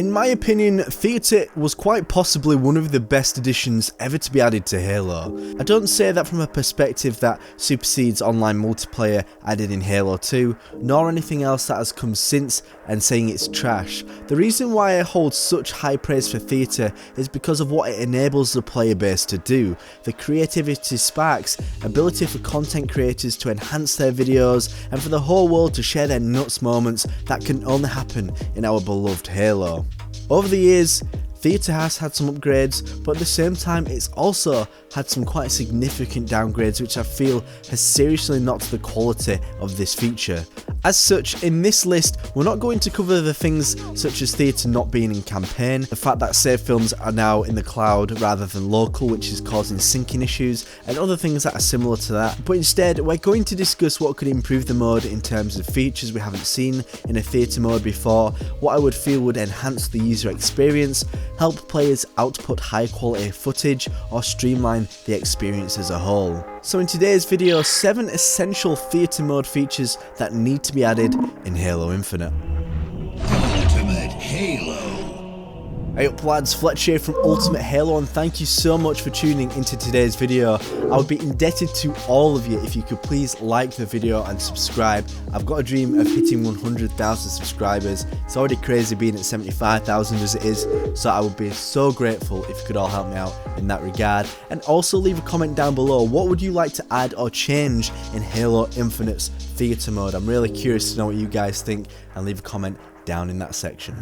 In my opinion, theatre was quite possibly one of the best additions ever to be added to Halo. I don't say that from a perspective that supersedes online multiplayer added in Halo 2, nor anything else that has come since and saying it's trash. The reason why I hold such high praise for theatre is because of what it enables the player base to do, the creativity sparks, ability for content creators to enhance their videos, and for the whole world to share their nuts moments that can only happen in our beloved Halo. Over the years, theatre has had some upgrades, but at the same time it's also had some quite significant downgrades which I feel has seriously knocked the quality of this feature. As such, in this list we're not going to cover the things such as theatre not being in campaign, the fact that save films are now in the cloud rather than local, which is causing syncing issues, and other things that are similar to that, but instead we're going to discuss what could improve the mode in terms of features we haven't seen in a theatre mode before, what I would feel would enhance the user experience, help players output high quality footage, or streamline the experience as a whole. So in today's video, 7 essential theatre mode features that need to be added in Halo Infinite. Ultimate Halo. Hey up lads, Fletch here from Ultimate Halo, and thank you so much for tuning into today's video. I would be indebted to all of you if you could please like the video and subscribe. I've got a dream of hitting 100,000 subscribers. It's already crazy being at 75,000 as it is, so I would be so grateful if you could all help me out in that regard. And also leave a comment down below, what would you like to add or change in Halo Infinite's theatre mode? I'm really curious to know what you guys think, and leave a comment down in that section.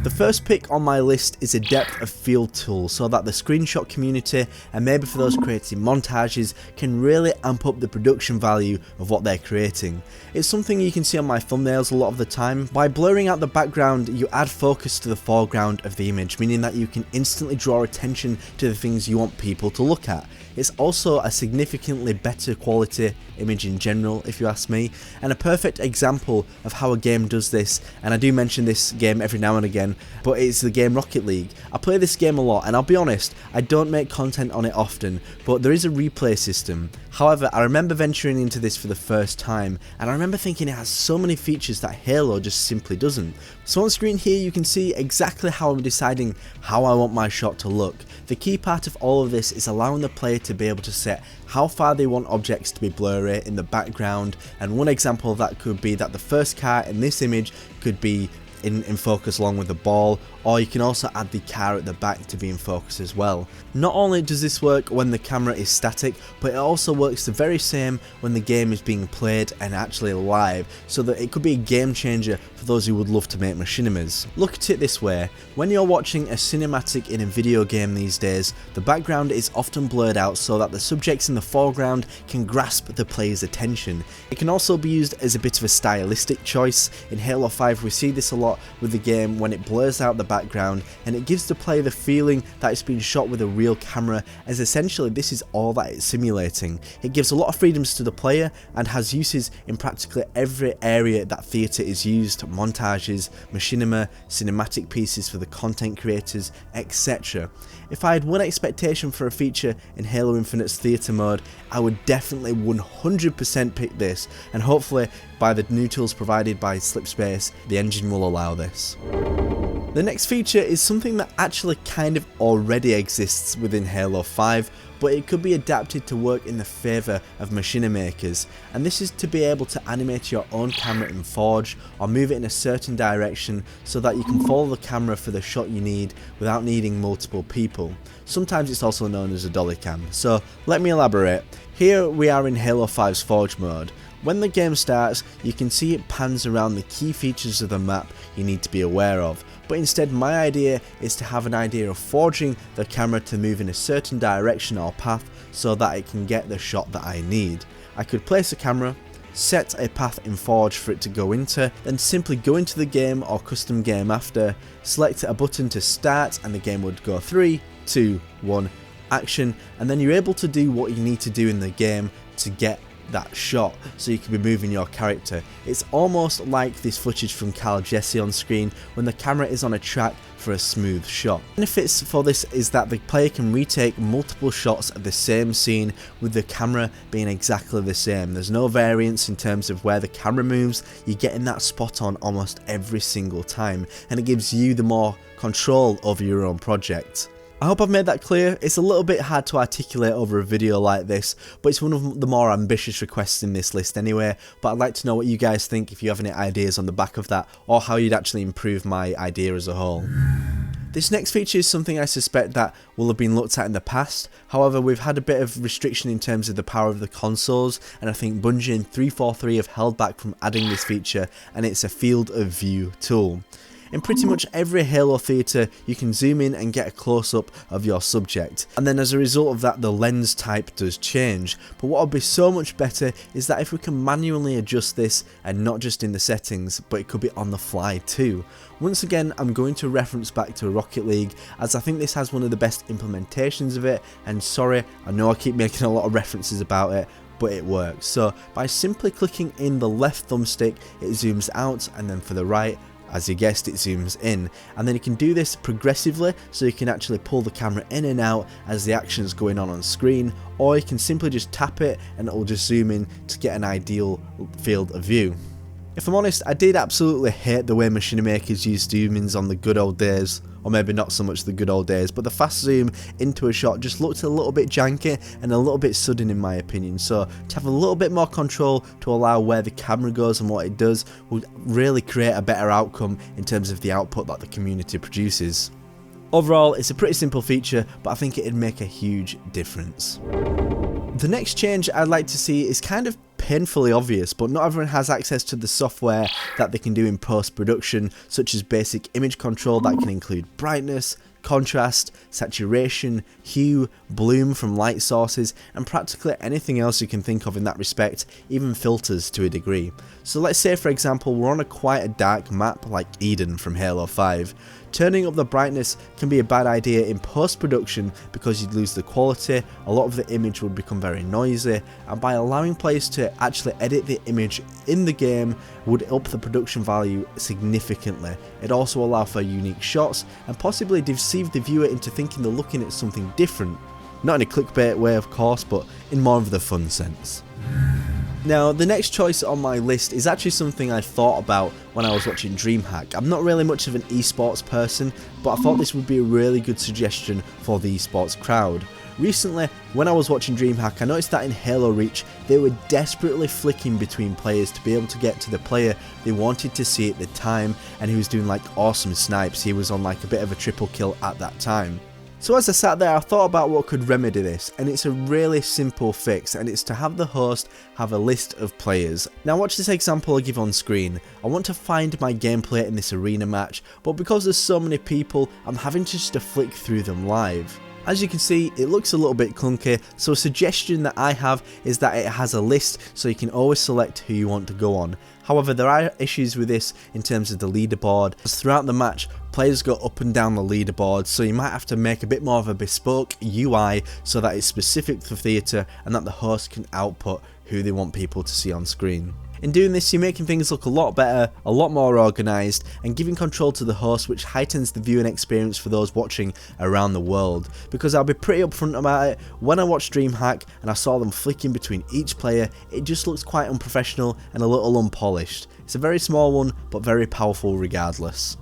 The first pick on my list is a depth of field tool, so that the screenshot community, and maybe for those creating montages, can really amp up the production value of what they're creating. It's something you can see on my thumbnails a lot of the time. By blurring out the background, you add focus to the foreground of the image, meaning that you can instantly draw attention to the things you want people to look at. It's also a significantly better quality image in general, if you ask me, and a perfect example of how a game does this, and I do mention this game every now and again, but it's the game Rocket League. I play this game a lot, and I'll be honest, I don't make content on it often, but there is a replay system. However, I remember venturing into this for the first time, and I remember thinking it has so many features that Halo just simply doesn't. So on screen here you can see exactly how I'm deciding how I want my shot to look. The key part of all of this is allowing the player to be able to set how far they want objects to be blurry in the background, and one example of that could be that the first car in this image could be in focus along with the ball, or you can also add the car at the back to be in focus as well. Not only does this work when the camera is static, but it also works the very same when the game is being played and actually live, so that it could be a game changer for those who would love to make machinimas. Look at it this way, when you're watching a cinematic in a video game these days, the background is often blurred out so that the subjects in the foreground can grasp the player's attention. It can also be used as a bit of a stylistic choice. In Halo 5 we see this a lot with the game when it blurs out the background, and it gives the player the feeling that it's been shot with a real camera, as essentially this is all that it's simulating. It gives a lot of freedoms to the player and has uses in practically every area that theatre is used: montages, machinima, cinematic pieces for the content creators, etc. If I had one expectation for a feature in Halo Infinite's theatre mode, I would definitely 100% pick this, and hopefully by the new tools provided by Slipspace, the engine will allow this. The next feature is something that actually kind of already exists within Halo 5, but it could be adapted to work in the favour of machinima makers, and this is to be able to animate your own camera in Forge, or move it in a certain direction so that you can follow the camera for the shot you need without needing multiple people. Sometimes it's also known as a dolly cam, so let me elaborate. Here we are in Halo 5's Forge mode. When the game starts, you can see it pans around the key features of the map you need to be aware of, but instead my idea is to have an idea of forging the camera to move in a certain direction or path so that it can get the shot that I need. I could place a camera, set a path in Forge for it to go into, then simply go into the game or custom game after, select a button to start, and the game would go 3, 2, 1, action, and then you're able to do what you need to do in the game to get that shot, so you can be moving your character. It's almost like this footage from Carl Jesse on screen when the camera is on a track for a smooth shot. Benefits for this is that the player can retake multiple shots of the same scene with the camera being exactly the same. There's no variance in terms of where the camera moves, you're getting that spot on almost every single time, and it gives you the more control over your own project. I hope I've made that clear. It's a little bit hard to articulate over a video like this, but it's one of the more ambitious requests in this list anyway, but I'd like to know what you guys think, if you have any ideas on the back of that, or how you'd actually improve my idea as a whole. This next feature is something I suspect that will have been looked at in the past, however we've had a bit of restriction in terms of the power of the consoles, and I think Bungie and 343 have held back from adding this feature, and it's a field of view tool. In pretty much every Halo theatre, you can zoom in and get a close-up of your subject, and then as a result of that the lens type does change, but what would be so much better is that if we can manually adjust this, and not just in the settings, but it could be on the fly too. Once again, I'm going to reference back to Rocket League, as I think this has one of the best implementations of it, and sorry, I know I keep making a lot of references about it, but it works. So by simply clicking in the left thumbstick, it zooms out, and then for the right, as you guessed, it zooms in, and then you can do this progressively, so you can actually pull the camera in and out as the action is going on screen, or you can simply just tap it and it will just zoom in to get an ideal field of view. If I'm honest, I did absolutely hate the way machine makers used zoom-ins on the good old days, or maybe not so much the good old days, but the fast zoom into a shot just looked a little bit janky and a little bit sudden in my opinion, so to have a little bit more control to allow where the camera goes and what it does would really create a better outcome in terms of the output that the community produces. Overall, it's a pretty simple feature, but I think it'd make a huge difference. The next change I'd like to see is kind of painfully obvious, but not everyone has access to the software that they can do in post-production, such as basic image control that can include brightness, contrast, saturation, hue, bloom from light sources, and practically anything else you can think of in that respect, even filters to a degree. So let's say for example we're on quite a dark map like Eden from Halo 5. Turning up the brightness can be a bad idea in post-production because you'd lose the quality, a lot of the image would become very noisy, and by allowing players to actually edit the image in the game would up the production value significantly. It'd also allow for unique shots and possibly deceive the viewer into thinking they're looking at something different. Not in a clickbait way of course, but in more of the fun sense. Now, the next choice on my list is actually something I thought about when I was watching DreamHack. I'm not really much of an esports person, but I thought this would be a really good suggestion for the esports crowd. Recently, when I was watching DreamHack, I noticed that in Halo Reach, they were desperately flicking between players to be able to get to the player they wanted to see at the time, and he was doing like awesome snipes. He was on like a bit of a triple kill at that time. So as I sat there, I thought about what could remedy this, and it's a really simple fix, and it's to have the host have a list of players. Now watch this example I give on screen. I want to find my gameplay in this arena match, but because there's so many people, I'm having just to flick through them live. As you can see, it looks a little bit clunky, so a suggestion that I have is that it has a list so you can always select who you want to go on. However, there are issues with this in terms of the leaderboard, as throughout the match, players go up and down the leaderboard, so you might have to make a bit more of a bespoke UI so that it's specific for theatre and that the host can output who they want people to see on screen. In doing this, you're making things look a lot better, a lot more organised, and giving control to the host, which heightens the viewing experience for those watching around the world. Because I'll be pretty upfront about it, when I watched DreamHack and I saw them flicking between each player, it just looks quite unprofessional and a little unpolished. It's a very small one, but very powerful regardless.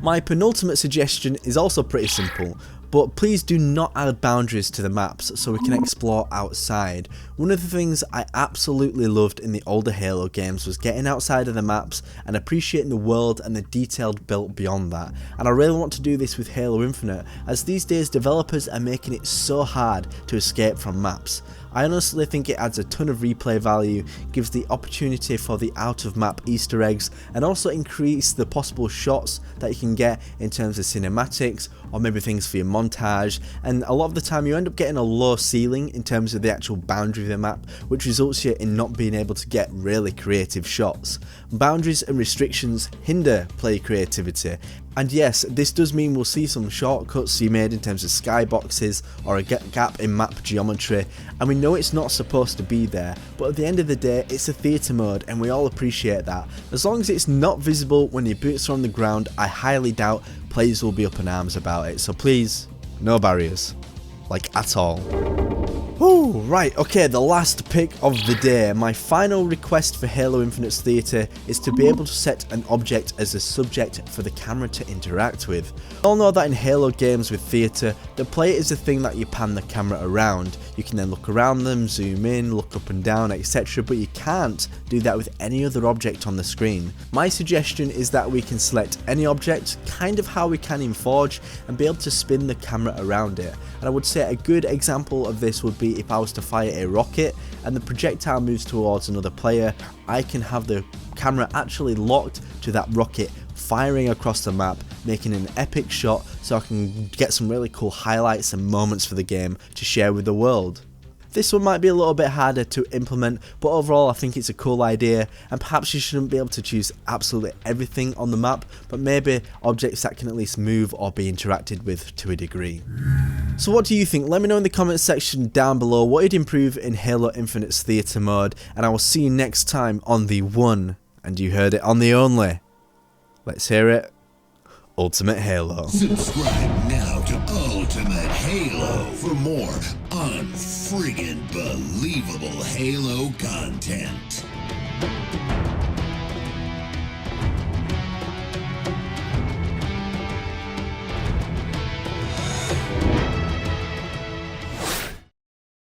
My penultimate suggestion is also pretty simple, but please do not add boundaries to the maps so we can explore outside. One of the things I absolutely loved in the older Halo games was getting outside of the maps and appreciating the world and the detail built beyond that, and I really want to do this with Halo Infinite, as these days developers are making it so hard to escape from maps. I honestly think it adds a ton of replay value, gives the opportunity for the out of map Easter eggs, and also increase the possible shots that you can get in terms of cinematics or maybe things for your montage, and a lot of the time you end up getting a low ceiling in terms of the actual boundary of the map, which results you in not being able to get really creative shots. Boundaries and restrictions hinder player creativity, and yes, this does mean we'll see some shortcuts you made in terms of skyboxes or a gap in map geometry, and we know it's not supposed to be there, but at the end of the day it's a theatre mode and we all appreciate that. As long as it's not visible when your boots are on the ground, I highly doubt players will be up in arms about it, so please, no barriers, like at all. Whew, right, okay, the last pick of the day. My final request for Halo Infinite's theatre is to be able to set an object as a subject for the camera to interact with. We all know that in Halo games with theatre, the player is the thing that you pan the camera around. You can then look around them, zoom in, look up and down, etc, but you can't do that with any other object on the screen. My suggestion is that we can select any object, kind of how we can in Forge, and be able to spin the camera around it. And I would say a good example of this would be if I was to fire a rocket and the projectile moves towards another player, I can have the camera actually locked to that rocket firing across the map, making an epic shot so I can get some really cool highlights and moments for the game to share with the world. This one might be a little bit harder to implement, but overall I think it's a cool idea, and perhaps you shouldn't be able to choose absolutely everything on the map, but maybe objects that can at least move or be interacted with to a degree. So what do you think? Let me know in the comments section down below what you'd improve in Halo Infinite's theatre mode, and I will see you next time on the one, and you heard it, on the only, let's hear it, Ultimate Halo. Subscribe now to Ultimate Halo for more unfriggin' believable Halo content.